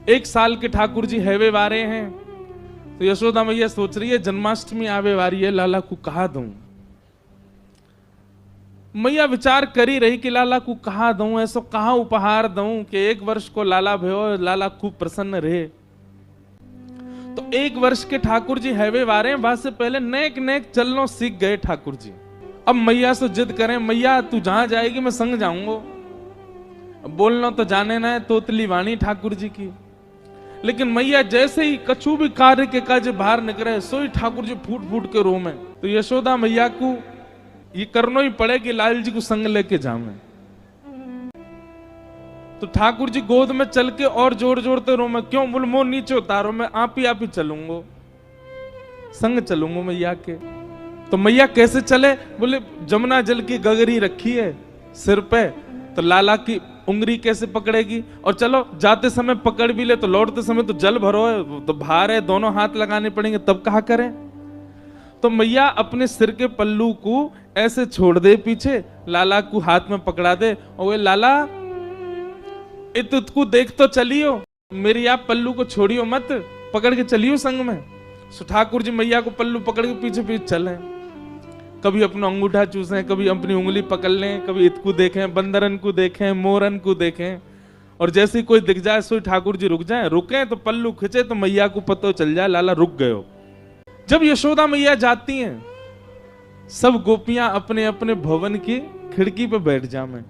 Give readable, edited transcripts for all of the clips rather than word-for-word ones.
1 साल के ठाकुर जी हैवे वारे हैं। तो यशोदा मैया सोच रही है जन्माष्टमी आवे वारी है, लाला को कहा दूं। मैया विचार करी रही कि लाला को कहा दूं, ऐसो कहा उपहार दूं कि 1 वर्ष को लाला भयो, लाला खूब प्रसन्न रहे। तो 1 वर्ष के ठाकुर जी हैवे वारे हैं, वहां से पहले नेक नेक चलनो सीख गए ठाकुर जी। अब मैया से जिद करें, मैया तू जहां जाएगी मैं संग जाऊंगा। बोलना तो जाने ना है तोतली वाणी ठाकुर जी की, लेकिन मैया जैसे ही कछु भी कार्य के काज बाहर निकले सोई ठाकुर जी फूट फूट के रो में। तो यशोदा मैया को ये करना ही पड़े कि लाल जी को संग लेके जावे। तो ठाकुर जी गोद में चल के और जोर जोरते रो में, क्यों? बोल मोह नीचे उतारो, मैं आप ही चलूंगा, संग चलूंगा मैया के। तो मैया कैसे चले? बोले जमुना जल की गगरी रखी है सिर पे, तो लाला की उंगली कैसे पकड़ेगी? और चलो जाते समय पकड़ भी ले तो लौटते समय तो जल भरो है, तो भार है, दोनों हाथ लगाने पड़ेंगे, तब कहा करें? तो मैया अपने सिर के पल्लू को ऐसे छोड़ दे पीछे, लाला को हाथ में पकड़ा दे और वे लाला इतको देख तो चलियो, मेरी आप पल्लू को छोड़ियो मत, पकड़ के चलियो संग में। सो ठाकुर जी मैया को पल्लू पकड़ के पीछे पीछे चले, कभी अपना अंगूठा चूसें, कभी अपनी उंगली पकड़ लें, कभी इतको देखें, बंदरन को देखें, मोरन को देखें, और जैसे कोई दिख जाए सो ठाकुर जी रुक जाए, रुके तो पल्लू खिंचे तो मैया को पता चल जाए लाला रुक गयो। जब यशोदा मैया जाती हैं, सब गोपियां अपने अपने भवन की खिड़की पे बैठ जामें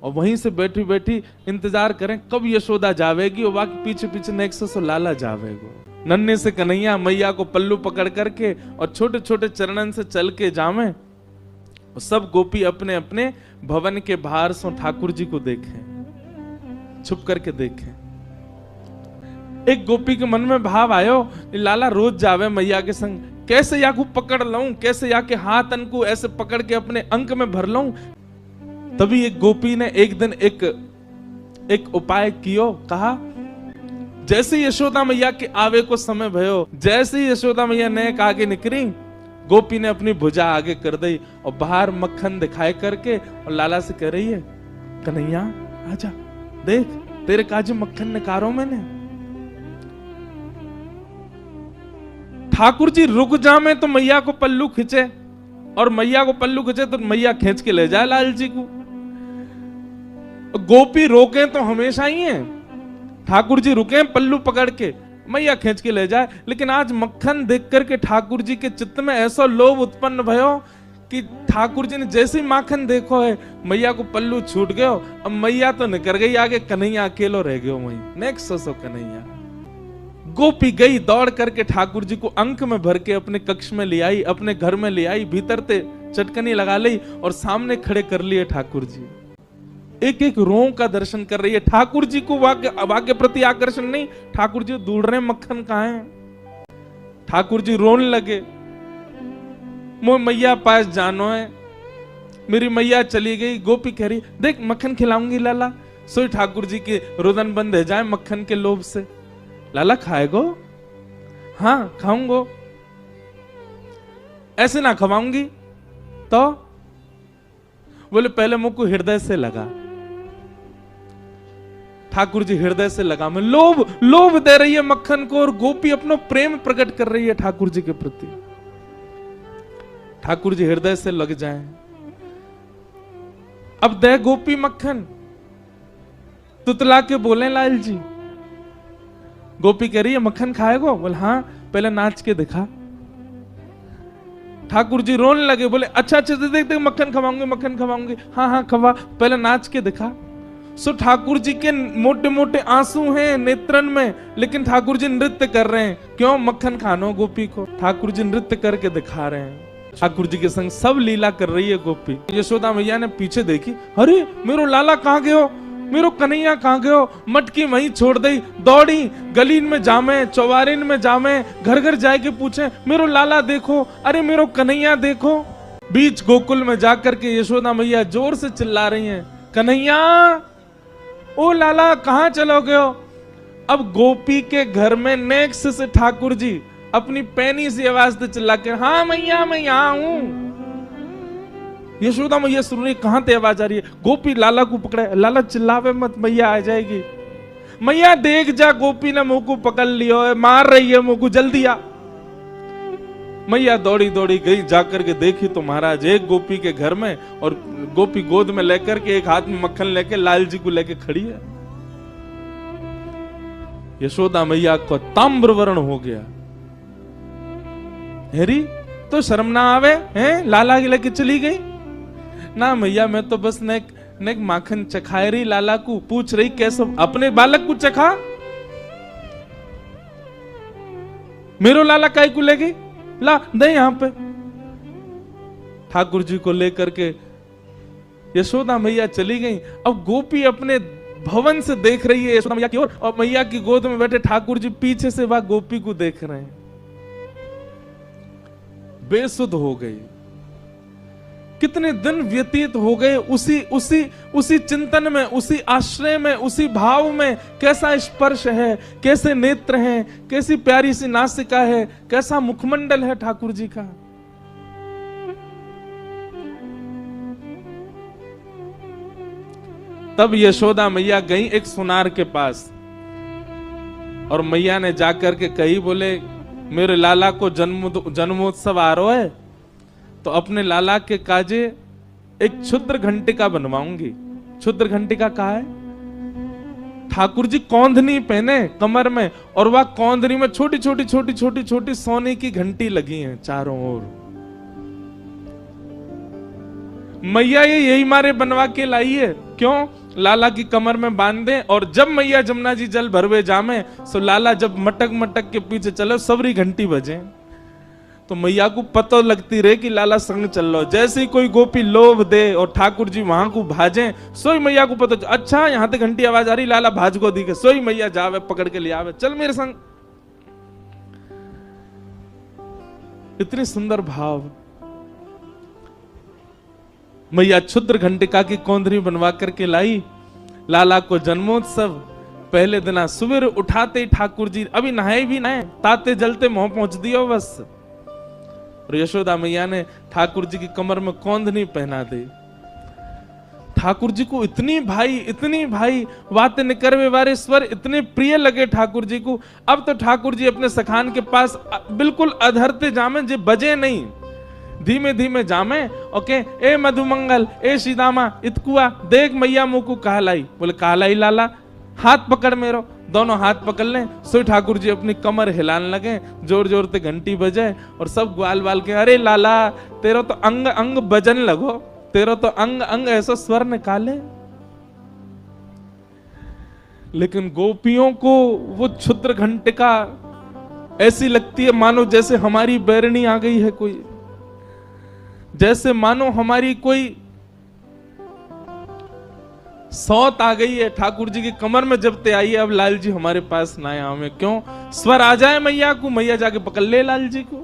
और वहीं से बैठी बैठी इंतजार करें कब यशोदा जावेगी और बाकी पीछे पीछे नेक्स्ट से लाला जावेगो। नन्हे से कन्हैया मैया को पल्लू पकड़ करके और छोटे छोटे चरणन से चल के जामे और सब गोपी अपने अपने भवन के बाहर से ठाकुर जी को देखें, छुप करके देखें। एक गोपी के मन में भाव आयो, लाला रोज जावे मैया के संग, कैसे या को पकड़ लऊं, कैसे या के हाथ अनको ऐसे पकड़ के अपने अंक में भर लऊं। तभी एक गोपी ने एक दिन एक उपाय कियो, कहा जैसे यशोदा मैया के आवे को समय भयो, जैसे यशोदा मैया नेक आगे निकली, गोपी ने अपनी भुजा आगे कर दी और बाहर मक्खन दिखाए करके और लाला से कह रही है, कन्हैया आजा, देख तेरे काज मक्खन निकारो मैंने। ठाकुर जी रुक जामे तो मैया को पल्लू खींचे, और मैया को पल्लू खींचे तो मैया खींच के ले जाए लाल जी को। गोपी रोके तो हमेशा ही है, ठाकुर जी रुके पल्लू पकड़ के, मैया खींच के ले जाए। लेकिन आज मक्खन देख करके ठाकुर जी के चित्त में ऐसा लोभ उत्पन्न भयो कि ठाकुर जी ने जैसे ही माखन देखो है, मैया को पल्लू छूट गयो, अब मैया तो निकल गई आगे, कन्हैया अकेलो रह गयो वहीं। Next so Kanhaiya. गोपी गई दौड़ करके ठाकुर जी को अंक में भर के अपने कक्ष में ले आई, अपने घर में ले आई, भीतर ते चटकनी लगा ली और सामने खड़े कर लिए ठाकुर जी। एक एक रों का दर्शन कर रही है। ठाकुर जी को वाक्य प्रति आकर्षण नहीं, ठाकुर जी ढूंढ रहे मक्खन कहाँ है। ठाकुर जी रोने लगे, मोह मैया पास जानो है, मेरी मैया चली गई। गोपी कह रही देख मक्खन खिलाऊंगी लाला। सोई ठाकुर जी के रुदन बंद है जाए मक्खन के लोभ से। लाला खाएगो? हाँ खाऊंगो। ऐसे ना खवाऊंगी तो? बोले पहले मुंह को हृदय से लगा। ठाकुर जी हृदय से लगा में लोभ दे रही है मक्खन को, और गोपी अपना प्रेम प्रकट कर रही है ठाकुर जी के प्रति। ठाकुर जी हृदय से लग जाएं। अब दे गोपी मक्खन, तुतला के बोले लाल जी। गोपी कह रही है मक्खन खाएगो? बोले हाँ, पहले नाच के दिखा। ठाकुर जी रोने लगे, बोले अच्छा अच्छा देख देख मक्खन खवाऊंगी। हाँ हाँ खवा, पहले नाच के दिखा। सो ठाकुर जी के मोटे मोटे आंसू हैं नेत्रन में, लेकिन ठाकुर जी नृत्य कर रहे हैं। क्यों? मक्खन खानो गोपी को। ठाकुर जी नृत्य करके दिखा रहे हैं। ठाकुर जी के संग सब लीला कर रही है गोपी। यशोदा मैया ने पीछे देखी, अरे मेरो लाला कहाँ गयो, मेरो कन्हैया कहाँ गयो। मटकी वहीं छोड़ दी, दौड़ी गलीन में जामे, चौबारिन में जामे, घर घर जाके पूछे मेरो लाला देखो, अरे मेरो कन्हैया देखो। बीच गोकुल में जाकर के यशोदा मैया जोर से चिल्ला रही हैं, कन्हैया ओ लाला कहाँ चलो गयो। अब गोपी के घर में नेक्स्ट से ठाकुर जी अपनी पैनी सी आवाज से चिल्ला के, हाँ मैया मैं यहाँ हूं। यशोदा मैया सुन रही, कहां ते आवाज आ रही है। गोपी लाला को पकड़े, लाला चिल्लावे मत मैया आ जाएगी। मैया देख जा गोपी ने मुंह को पकड़ लियो है, मार रही है मुंह को, जल्दी आ। मैया दौड़ी दौड़ी गई, जाकर के देखी तो महाराज एक गोपी के घर में, और गोपी गोद में लेकर के एक हाथ में मक्खन लेके लाल जी को लेके खड़ी है। यशोदा मैया को ताम्र वर्ण हो गया। हेरी तो शर्म ना आवे हैं, लाला के लेके चली गई ना। मैया मैं तो बस नेक माखन चखाए रही, लाला को पूछ रही कैसे अपने बालक को चखा, मेरो लाला काय को ले गई, ला दे यहां पे। ठाकुर जी को लेकर के यशोदा मैया चली गई। अब गोपी अपने भवन से देख रही है यशोदा मैया की ओर, और मैया की गोद में बैठे ठाकुर जी पीछे से वह गोपी को देख रहे हैं। बेसुध हो गई। कितने दिन व्यतीत हो गए उसी चिंतन में, उसी आश्रय में, उसी भाव में। कैसा स्पर्श है, कैसे नेत्र हैं, कैसी प्यारी सी नासिका है, कैसा मुखमंडल है ठाकुर जी का। तब यशोदा मैया गई एक सुनार के पास, और मैया ने जाकर के कही, बोले मेरे लाला को जन्मोत्सव आ रहा है, तो अपने लाला के काजे एक क्षुद्र घंटिका बनवाऊंगी। क्षुद्र घंटिका कहा है? ठाकुर जी कौंधनी पहने कमर में, और वह कौंधनी में छोटी छोटी छोटी छोटी छोटी सोने की घंटी लगी हैं चारों ओर। मैया ये यही मारे बनवा के लाई है, क्यों? लाला की कमर में बांध दे, और जब मैया जमुना जी जल भरवे जामे, सो लाला जब मटक मटक के पीछे चले, सबरी घंटी बजे, तो मैया को पता लगती रहे कि लाला संग चल लो। जैसे ही कोई गोपी लोभ दे और ठाकुर जी वहां को भाजे, सोई मैया को पता, अच्छा यहां तक घंटी आवाज आ रही, लाला भाज को दी के, सोई मैया जावे पकड़ के ले आवे, चल मेरे संग। इतनी सुंदर भाव। मैया क्षुद्र घंटिका की कौंधरी बनवा करके लाई। लाला को जन्मोत्सव पहले दिन सुबह उठाते ठाकुर जी अभी नहाए भी नहाए, ताते जलते मुंह पहुंच दियो बस। और यशोदा मैया ने ठाकुर जी की कमर में कौंधनी पहना दी। ठाकुर जी को इतनी भाई बातें निकरवे वारे स्वर इतने प्रिय लगे ठाकुर जी को। अब तो ठाकुर जी अपने सखान के पास बिल्कुल अधरते जामे, जे बजे नहीं, धीमे धीमे जामे। ओके, ए मधुमंगल, ए सीदामा, इतकुआ देख मैया मुंह को कहलाई। बोले कहलाई लाला, हाथ पकड़ मेरो। दोनों हाथ पकड़ लें, सोई ठाकुर जी अपनी कमर हिलाने लगे, जोर जोर से घंटी बजे, और सब ग्वाल बाल के, अरे लाला तेरो तो अंग अंग बजन लगो, तेरो तो अंग अंग ऐसा स्वर निकाले। लेकिन गोपियों को वो क्षुद्र घंटिका ऐसी लगती है मानो जैसे हमारी बैरनी आ गई है कोई, जैसे मानो हमारी कोई सौत आ गई है। ठाकुर जी की कमर में जब ते आई है, अब लाल जी हमारे पास ना आए, हमें क्यों? स्वर आ जाए मैया को, मैया जाके पकड़ ले लाल जी को।